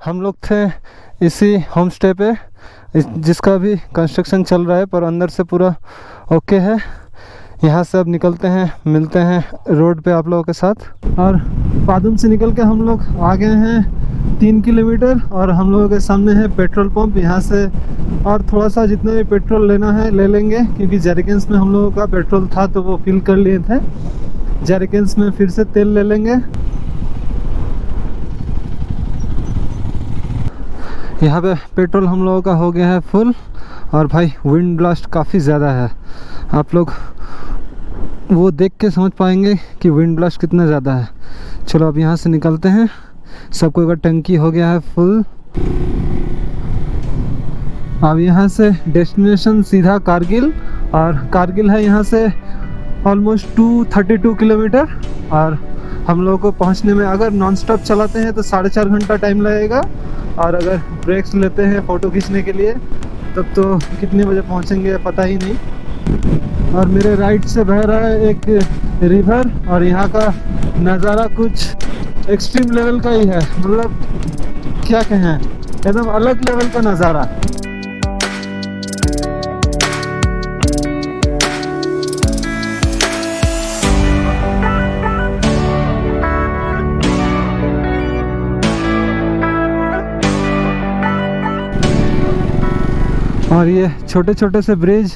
हम लोग थे इसी होम स्टे पे जिसका भी कंस्ट्रक्शन चल रहा है, पर अंदर से पूरा ओके है। यहाँ से अब निकलते हैं, मिलते हैं रोड पे आप लोगों के साथ। और पादुम से निकल के हम लोग आ गए हैं 3 किलोमीटर और हम लोगों के सामने है पेट्रोल पंप। यहाँ से और थोड़ा सा जितना भी पेट्रोल लेना है ले लेंगे, क्योंकि जैरिकन्स में हम लोगों का पेट्रोल था तो वो फिल कर लिए थे। जैरिकन्स में फिर से तेल ले लेंगे। यहाँ पे पेट्रोल हम लोगों का हो गया है फुल। और भाई विंड ब्लास्ट काफ़ी ज़्यादा है, आप लोग वो देख के समझ पाएंगे कि विंड ब्लास्ट कितना ज़्यादा है। चलो अब यहाँ से निकलते हैं। सबको का टंकी हो गया है फुल। अब यहाँ से डेस्टिनेशन सीधा कारगिल, और कारगिल है यहाँ से ऑलमोस्ट 232 किलोमीटर। और हम लोगों को पहुँचने में अगर नॉन स्टॉप चलाते हैं तो 4.5 घंटा टाइम लगेगा, और अगर ब्रेक्स लेते हैं फ़ोटो खींचने के लिए तब तो कितने बजे पहुँचेंगे पता ही नहीं। और मेरे राइट से बह रहा है एक रिवर, और यहाँ का नज़ारा कुछ एक्सट्रीम लेवल का ही है। मतलब क्या कहें, एकदम अलग लेवल का नज़ारा। और ये छोटे छोटे से ब्रिज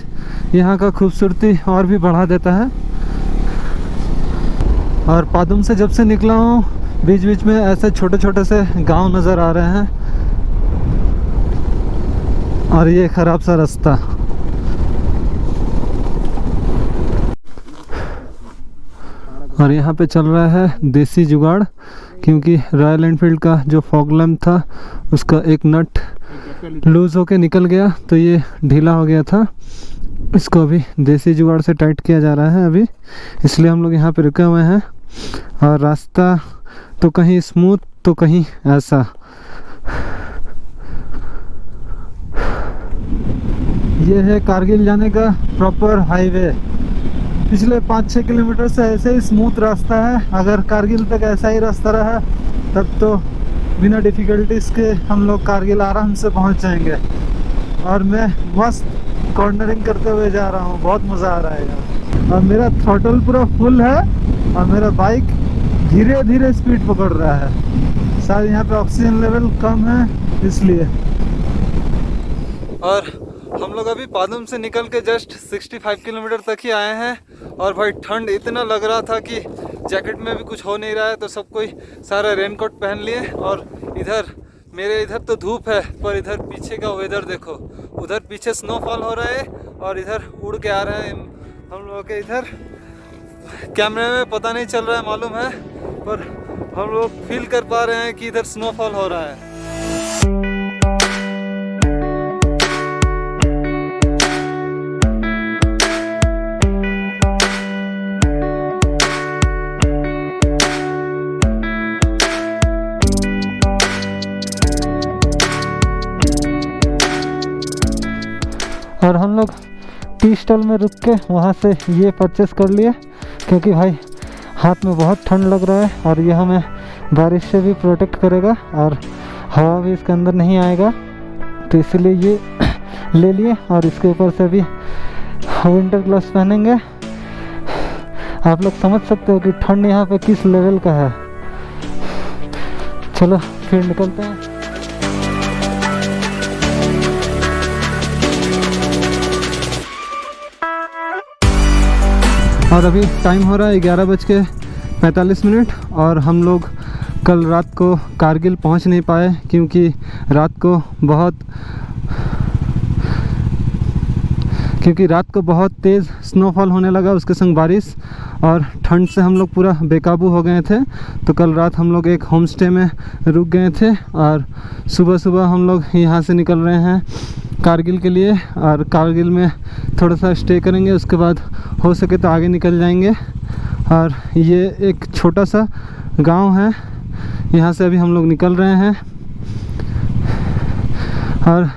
यहाँ का खूबसूरती और भी बढ़ा देता है। और पादुम से जब से निकला हूँ बीच बीच में ऐसे छोटे छोटे से गांव नज़र आ रहे हैं। और ये ख़राब सा रास्ता। और यहाँ पे चल रहा है देसी जुगाड़, क्योंकि रॉयल एनफील्ड का जो फॉग लैम्प था उसका एक नट लूज़ होके निकल गया, तो ये ढीला हो गया था। इसको अभी देसी जुगाड़ से टाइट किया जा रहा है अभी, इसलिए हम लोग यहाँ पे रुके हुए हैं। और रास्ता तो कहीं स्मूथ तो कहीं ऐसा। ये है कारगिल जाने का प्रॉपर हाईवे। पिछले 5-6 किलोमीटर से ऐसे ही स्मूथ रास्ता है। अगर कारगिल तक ऐसा ही रास्ता रहा तब तो बिना डिफ़िकल्टीज़ के हम लोग कारगिल आराम से पहुंच जाएंगे। और मैं मस्त कॉर्नरिंग करते हुए जा रहा हूं, बहुत मज़ा आ रहा है यार। और मेरा थ्रॉटल पूरा फुल है और मेरा बाइक धीरे धीरे स्पीड पकड़ रहा है। शायद यहाँ पे ऑक्सीजन लेवल कम है इसलिए। और हम लोग अभी पादुम से निकल के जस्ट 65 किलोमीटर तक ही आए हैं। और भाई ठंड इतना लग रहा था कि जैकेट में भी कुछ हो नहीं रहा है, तो सब कोई सारा रेनकोट पहन लिए। और इधर मेरे इधर तो धूप है, पर इधर पीछे का वेदर देखो। उधर पीछे स्नोफॉल हो रहा है और इधर उड़ के आ रहे हैं हम लोगों के। इधर कैमरे में पता नहीं चल रहा है मालूम है, पर हम लोग फील कर पा रहे हैं कि इधर स्नोफॉल हो रहा है। और हम लोग टी स्टॉल में रुक के वहाँ से ये परचेस कर लिए, क्योंकि भाई हाथ में बहुत ठंड लग रहा है और ये हमें बारिश से भी प्रोटेक्ट करेगा और हवा भी इसके अंदर नहीं आएगा, तो इसलिए ये ले लिए। और इसके ऊपर से भी विंटर ग्लव्स पहनेंगे। आप लोग समझ सकते हो कि ठंड यहाँ पे किस लेवल का है। चलो फिर निकलते हैं। और अभी टाइम हो रहा है 11:45 और हम लोग कल रात को कारगिल पहुंच नहीं पाए, क्योंकि रात को बहुत तेज़ स्नोफॉल होने लगा, उसके संग बारिश। और ठंड से हम लोग पूरा बेकाबू हो गए थे। तो कल रात हम लोग एक होम स्टे में रुक गए थे और सुबह सुबह हम लोग यहाँ से निकल रहे हैं कारगिल के लिए। और कारगिल में थोड़ा सा स्टे करेंगे, उसके बाद हो सके तो आगे निकल जाएंगे। और ये एक छोटा सा गांव है, यहाँ से अभी हम लोग निकल रहे हैं। और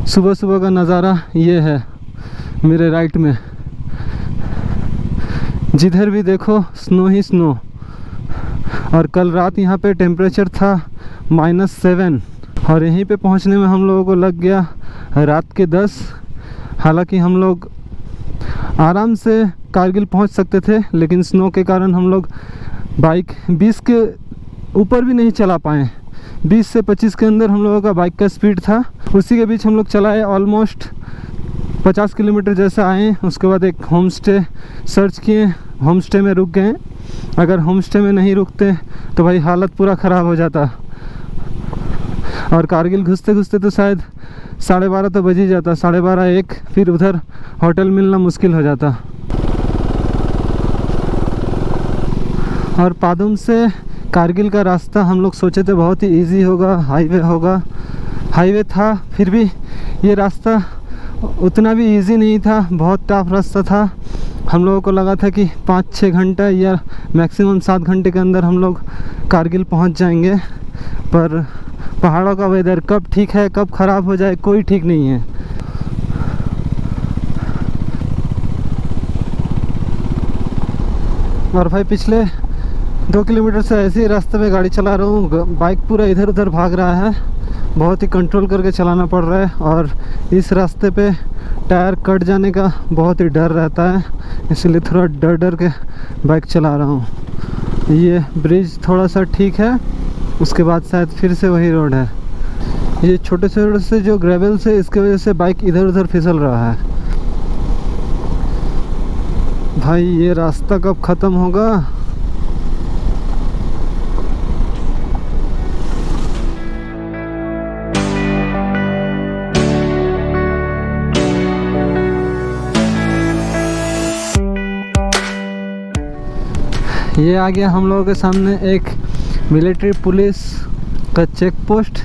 सुबह सुबह का नज़ारा ये है मेरे राइट में, जिधर भी देखो स्नो ही स्नो। और कल रात यहाँ पे टेम्परेचर था -7 और यहीं पे पहुंचने में हम लोगों को लग गया रात के 10। हालांकि हम लोग आराम से कारगिल पहुंच सकते थे, लेकिन स्नो के कारण हम लोग बाइक 20 के ऊपर भी नहीं चला पाए। 20 से 25 के अंदर हम लोगों का बाइक का स्पीड था। उसी के बीच हम लोग चलाए, ऑलमोस्ट 50 किलोमीटर जैसा आए। उसके बाद एक होम स्टे सर्च किए, होम स्टे में रुक गए। अगर होम स्टे में नहीं रुकते तो भाई हालत पूरा ख़राब हो जाता, और कारगिल घुसते घुसते तो शायद 12:30 तो बज ही जाता, 12:30 1, फिर उधर होटल मिलना मुश्किल हो जाता। और पादुम से कारगिल का रास्ता हम लोग सोचे थे बहुत ही इजी होगा, हाईवे होगा। हाईवे था, फिर भी ये रास्ता उतना भी इजी नहीं था, बहुत टफ रास्ता था। हम लोगों को लगा था कि 5-6 घंटा या मैक्सिमम 7 घंटे के अंदर हम लोग कारगिल पहुंच जाएंगे, पर पहाड़ों का वेदर कब ठीक है कब ख़राब हो जाए कोई ठीक नहीं है। और भाई पिछले 2 किलोमीटर से ऐसे ही रास्ते में गाड़ी चला रहा हूँ, बाइक पूरा इधर उधर भाग रहा है, बहुत ही कंट्रोल करके चलाना पड़ रहा है। और इस रास्ते पे टायर कट जाने का बहुत ही डर रहता है, इसलिए थोड़ा डर डर के बाइक चला रहा हूँ। ये ब्रिज थोड़ा सा ठीक है, उसके बाद शायद फिर से वही रोड है। ये छोटे छोटे से जो ग्रेवल से, इसके वजह से बाइक इधर उधर फिसल रहा है। भाई ये रास्ता कब ख़त्म होगा? ये आ गया हम लोगों के सामने एक मिलिट्री पुलिस का चेक पोस्ट।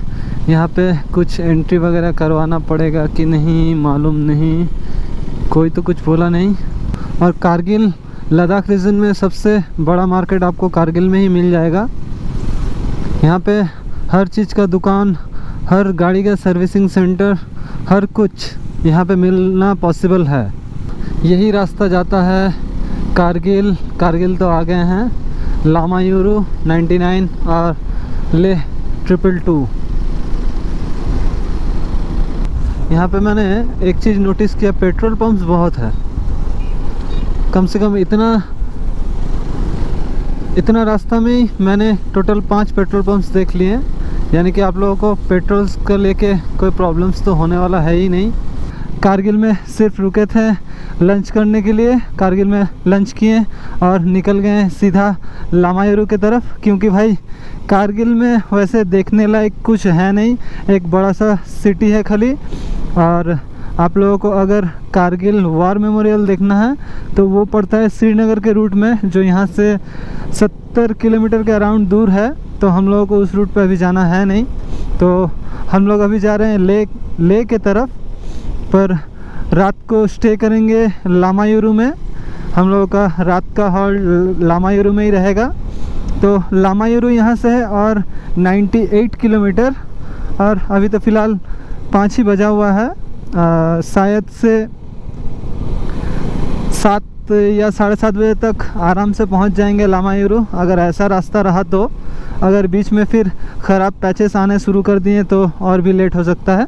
यहाँ पे कुछ एंट्री वगैरह करवाना पड़ेगा कि नहीं मालूम नहीं, कोई तो कुछ बोला नहीं। और कारगिल लद्दाख रीजन में सबसे बड़ा मार्केट आपको कारगिल में ही मिल जाएगा। यहाँ पे हर चीज़ का दुकान, हर गाड़ी का सर्विसिंग सेंटर, हर कुछ यहाँ पे मिलना पॉसिबल है। यही रास्ता जाता है कारगिल। कारगिल तो आ गए हैं, लामायुरू 99 और लेह 222। यहाँ पे मैंने एक चीज़ नोटिस किया, पेट्रोल पंप्स बहुत है। कम से कम इतना रास्ता में ही मैंने टोटल 5 पेट्रोल पंप्स देख लिए, यानी कि आप लोगों को पेट्रोल्स को लेके कोई प्रॉब्लम्स तो होने वाला है ही नहीं। कारगिल में सिर्फ रुके थे लंच करने के लिए, कारगिल में लंच किए और निकल गए सीधा लामायुरू की तरफ, क्योंकि भाई कारगिल में वैसे देखने लायक कुछ है नहीं, एक बड़ा सा सिटी है खाली। और आप लोगों को अगर कारगिल वार मेमोरियल देखना है तो वो पड़ता है श्रीनगर के रूट में, जो यहाँ से 70 किलोमीटर के अराउंड दूर है। तो हम लोगों को उस रूट पे अभी जाना है नहीं, तो हम लोग अभी जा रहे हैं ले के तरफ। पर रात को स्टे करेंगे लामायुरू में, हम लोगों का रात का हॉल लामायुरू में ही रहेगा। तो लामायुरू यहाँ से है और 98 किलोमीटर, और अभी तो फ़िलहाल 5 ही बजा हुआ है। शायद से 7 या 7:30 बजे तक आराम से पहुँच जाएंगे लामायुरू, अगर ऐसा रास्ता रहा तो। अगर बीच में फिर ख़राब पैचेस आने शुरू कर दिए तो और भी लेट हो सकता है।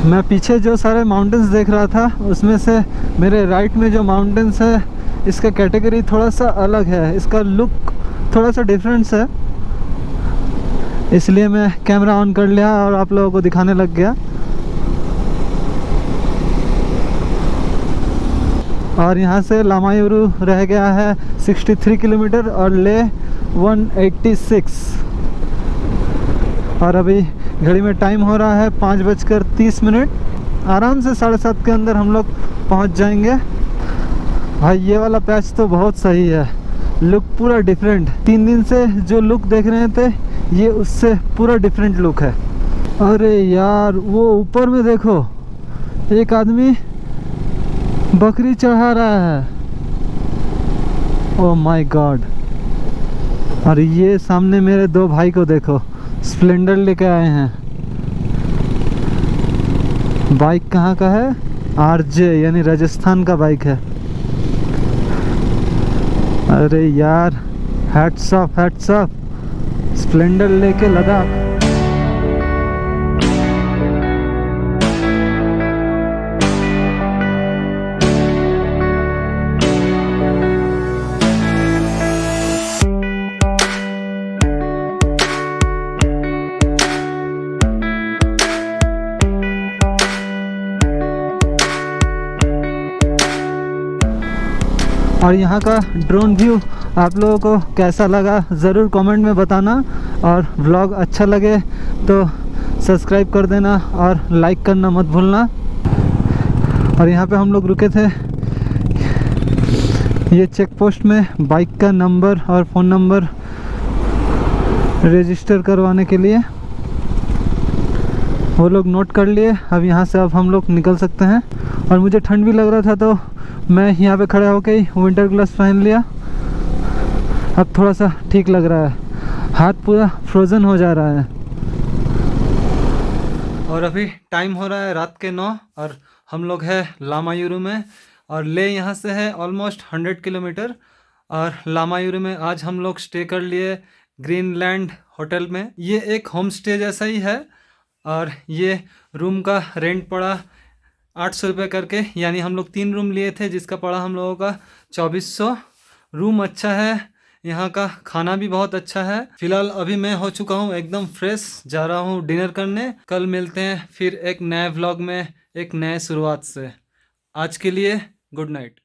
मैं पीछे जो सारे माउंटेन्स देख रहा था, उसमें से मेरे राइट में जो माउंटेन्स है, इसका कैटेगरी थोड़ा सा अलग है, इसका लुक थोड़ा सा डिफरेंस है, इसलिए मैं कैमरा ऑन कर लिया और आप लोगों को दिखाने लग गया। और यहाँ से लामायुरू रह गया है 63 किलोमीटर और ले 186। और अभी घड़ी में टाइम हो रहा है 5:30। आराम से 7:30 के अंदर हम लोग पहुँच जाएंगे। भाई ये वाला पैच तो बहुत सही है, लुक पूरा डिफरेंट। 3 दिन से जो लुक देख रहे थे, ये उससे पूरा डिफरेंट लुक है। अरे यार वो ऊपर में देखो, एक आदमी बकरी चढ़ा रहा है। Oh my God. और ये सामने मेरे 2 भाई को देखो, स्प्लेंडर लेके आए हैं। बाइक कहाँ का है? आरजे यानी राजस्थान का बाइक है। अरे यार हैट्स ऑफ स्प्लेंडर लेके लद्दाख। और यहाँ का ड्रोन व्यू आप लोगों को कैसा लगा ज़रूर कमेंट में बताना, और व्लॉग अच्छा लगे तो सब्सक्राइब कर देना और लाइक करना मत भूलना। और यहाँ पे हम लोग रुके थे ये चेक पोस्ट में बाइक का नंबर और फ़ोन नंबर रजिस्टर करवाने के लिए। वो लोग नोट कर लिए। अब यहाँ से अब हम लोग निकल सकते हैं। और मुझे ठंड भी लग रहा था तो मैं यहाँ पे खड़ा होकर ही विंटर ग्लव्स पहन लिया। अब थोड़ा सा ठीक लग रहा है, हाथ पूरा फ्रोज़न हो जा रहा है। और अभी टाइम हो रहा है रात के 9 और हम लोग हैं लामायुरू में। और ले यहाँ से है ऑलमोस्ट 100 किलोमीटर। और लामायुरू में आज हम लोग स्टे कर लिए ग्रीनलैंड होटल में। ये एक होम स्टे जैसा ही है और ये रूम का रेंट पड़ा 800 रुपये करके, यानी हम लोग 3 रूम लिए थे जिसका पड़ा हम लोगों का 2400। रूम अच्छा है, यहाँ का खाना भी बहुत अच्छा है। फिलहाल अभी मैं हो चुका हूँ एकदम फ्रेश, जा रहा हूँ डिनर करने। कल मिलते हैं फिर एक नए व्लॉग में एक नए शुरुआत से। आज के लिए गुड नाइट।